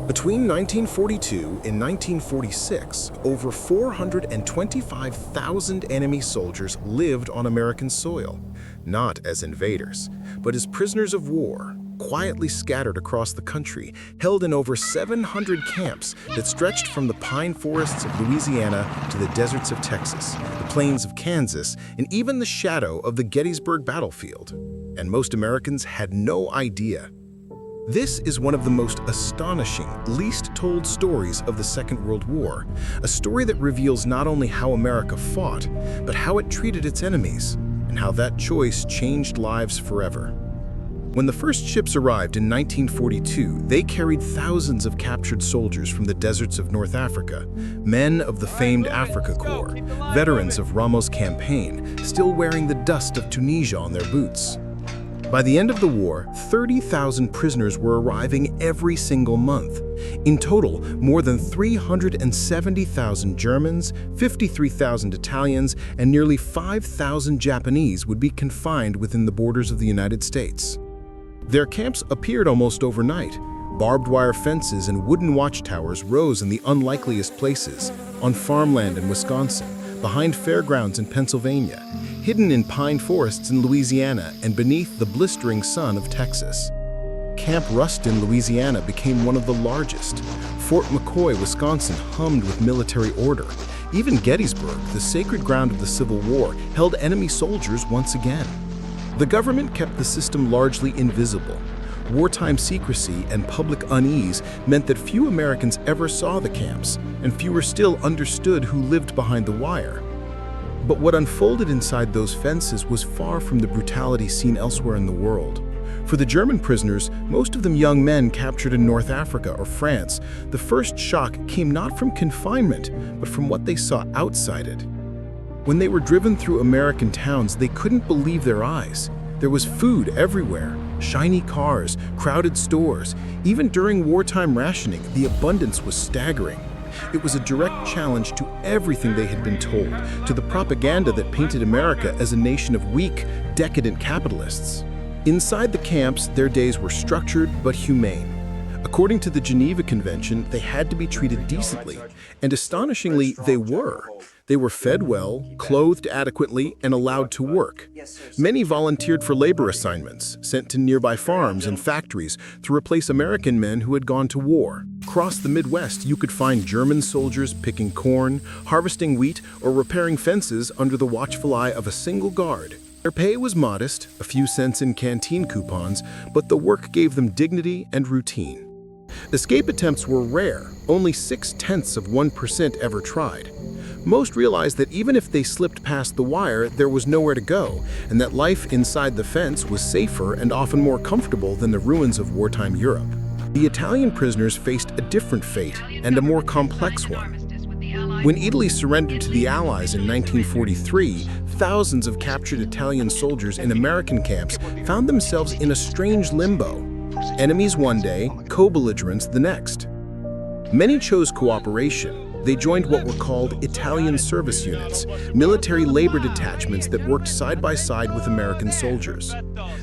Between 1942 and 1946, over 425,000 enemy soldiers lived on American soil, not as invaders, but as prisoners of war, quietly scattered across the country, held in over 700 camps that stretched from the pine forests of Louisiana to the deserts of Texas, the plains of Kansas, and even the shadow of the Gettysburg battlefield. And most Americans had no idea. This is one of the most astonishing, least told stories of the Second World War, a story that reveals not only how America fought, but how it treated its enemies, and how that choice changed lives forever. When the first ships arrived in 1942, they carried thousands of captured soldiers from the deserts of North Africa, men of the famed Africa Corps, veterans of Ramos' campaign, still wearing the dust of Tunisia on their boots. By the end of the war, 30,000 prisoners were arriving every single month. In total, more than 370,000 Germans, 53,000 Italians, and nearly 5,000 Japanese would be confined within the borders of the United States. Their camps appeared almost overnight. Barbed wire fences and wooden watchtowers rose in the unlikeliest places, on farmland in Wisconsin, behind fairgrounds in Pennsylvania, hidden in pine forests in Louisiana, and beneath the blistering sun of Texas. Camp Ruston, Louisiana became one of the largest. Fort McCoy, Wisconsin hummed with military order. Even Gettysburg, the sacred ground of the Civil War, held enemy soldiers once again. The government kept the system largely invisible. Wartime secrecy and public unease meant that few Americans ever saw the camps, and fewer still understood who lived behind the wire. But what unfolded inside those fences was far from the brutality seen elsewhere in the world. For the German prisoners, most of them young men captured in North Africa or France, the first shock came not from confinement, but from what they saw outside it. When they were driven through American towns, they couldn't believe their eyes. There was food everywhere, shiny cars, crowded stores. Even during wartime rationing, the abundance was staggering. It was a direct challenge to everything they had been told, to the propaganda that painted America as a nation of weak, decadent capitalists. Inside the camps, their days were structured but humane. According to the Geneva Convention, they had to be treated decently, and astonishingly, they were. They were fed well, clothed adequately, and allowed to work. Many volunteered for labor assignments, sent to nearby farms and factories to replace American men who had gone to war. Across the Midwest, you could find German soldiers picking corn, harvesting wheat, or repairing fences under the watchful eye of a single guard. Their pay was modest, a few cents in canteen coupons, but the work gave them dignity and routine. Escape attempts were rare, only 0.6% ever tried. Most realized that even if they slipped past the wire, there was nowhere to go, and that life inside the fence was safer and often more comfortable than the ruins of wartime Europe. The Italian prisoners faced a different fate, and a more complex one. When Italy surrendered to the Allies in 1943, thousands of captured Italian soldiers in American camps found themselves in a strange limbo. Enemies one day, co-belligerents the next. Many chose cooperation. They joined what were called Italian service units, military labor detachments that worked side by side with American soldiers.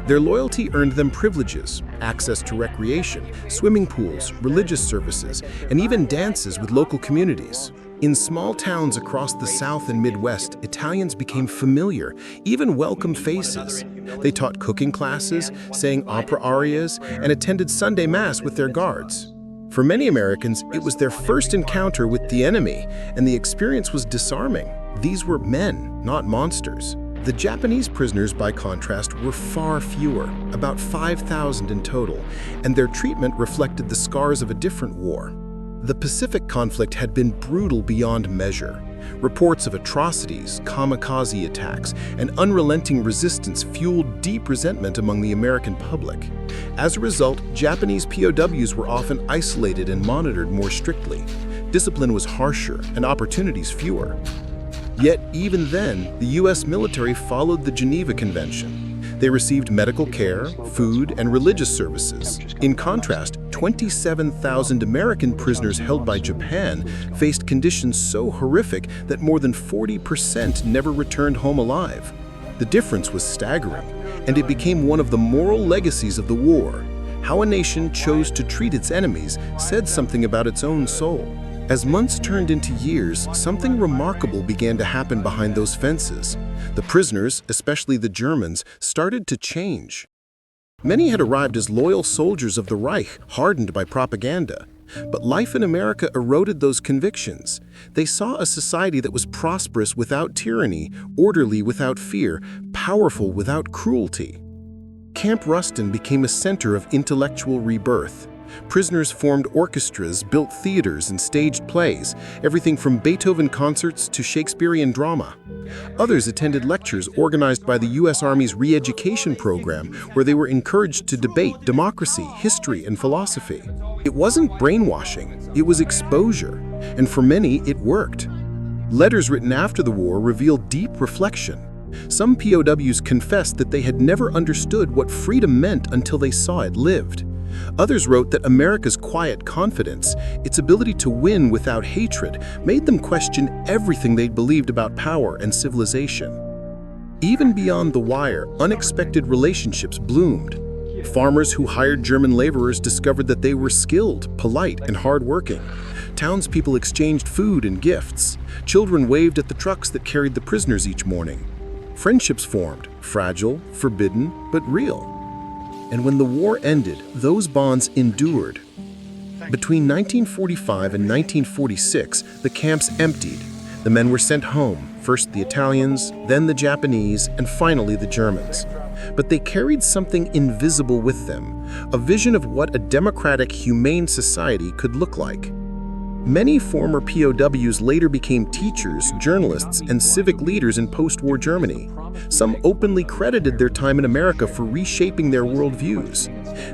Their loyalty earned them privileges, access to recreation, swimming pools, religious services, and even dances with local communities. In small towns across the South and Midwest, Italians became familiar, even welcome faces. They taught cooking classes, sang opera arias, and attended Sunday Mass with their guards. For many Americans, it was their first encounter with the enemy, and the experience was disarming. These were men, not monsters. The Japanese prisoners, by contrast, were far fewer, about 5,000 in total, and their treatment reflected the scars of a different war. The Pacific conflict had been brutal beyond measure. Reports of atrocities, kamikaze attacks, and unrelenting resistance fueled deep resentment among the American public. As a result, Japanese POWs were often isolated and monitored more strictly. Discipline was harsher and opportunities fewer. Yet, even then, the U.S. military followed the Geneva Convention. They received medical care, food, and religious services. In contrast, 27,000 American prisoners held by Japan faced conditions so horrific that more than 40% never returned home alive. The difference was staggering, and it became one of the moral legacies of the war. How a nation chose to treat its enemies said something about its own soul. As months turned into years, something remarkable began to happen behind those fences. The prisoners, especially the Germans, started to change. Many had arrived as loyal soldiers of the Reich, hardened by propaganda. But life in America eroded those convictions. They saw a society that was prosperous without tyranny, orderly without fear, powerful without cruelty. Camp Ruston became a center of intellectual rebirth. Prisoners formed orchestras, built theaters, and staged plays, everything from Beethoven concerts to Shakespearean drama. Others attended lectures organized by the U.S. Army's re-education program, where they were encouraged to debate democracy, history, and philosophy. It wasn't brainwashing, it was exposure, and for many, it worked. Letters written after the war revealed deep reflection. Some POWs confessed that they had never understood what freedom meant until they saw it lived. Others wrote that America's quiet confidence, its ability to win without hatred, made them question everything they'd believed about power and civilization. Even beyond the wire, unexpected relationships bloomed. Farmers who hired German laborers discovered that they were skilled, polite, and hardworking. Townspeople exchanged food and gifts. Children waved at the trucks that carried the prisoners each morning. Friendships formed, fragile, forbidden, but real. And when the war ended, those bonds endured. Between 1945 and 1946, the camps emptied. The men were sent home, first the Italians, then the Japanese, and finally the Germans. But they carried something invisible with them, a vision of what a democratic, humane society could look like. Many former POWs later became teachers, journalists, and civic leaders in post-war Germany. Some openly credited their time in America for reshaping their worldviews.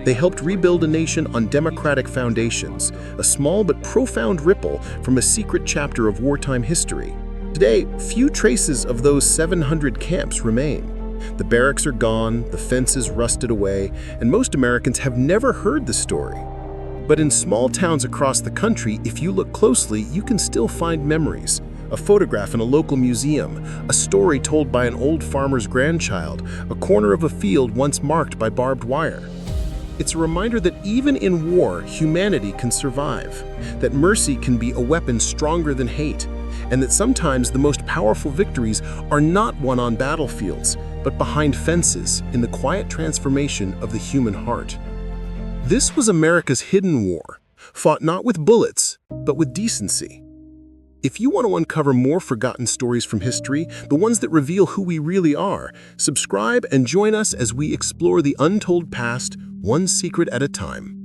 They helped rebuild a nation on democratic foundations, a small but profound ripple from a secret chapter of wartime history. Today, few traces of those 700 camps remain. The barracks are gone, the fences rusted away, and most Americans have never heard the story. But in small towns across the country, if you look closely, you can still find memories. A photograph in a local museum, a story told by an old farmer's grandchild, a corner of a field once marked by barbed wire. It's a reminder that even in war, humanity can survive, that mercy can be a weapon stronger than hate, and that sometimes the most powerful victories are not won on battlefields, but behind fences in the quiet transformation of the human heart. This was America's hidden war, fought not with bullets, but with decency. If you want to uncover more forgotten stories from history, the ones that reveal who we really are, subscribe and join us as we explore the untold past, one secret at a time.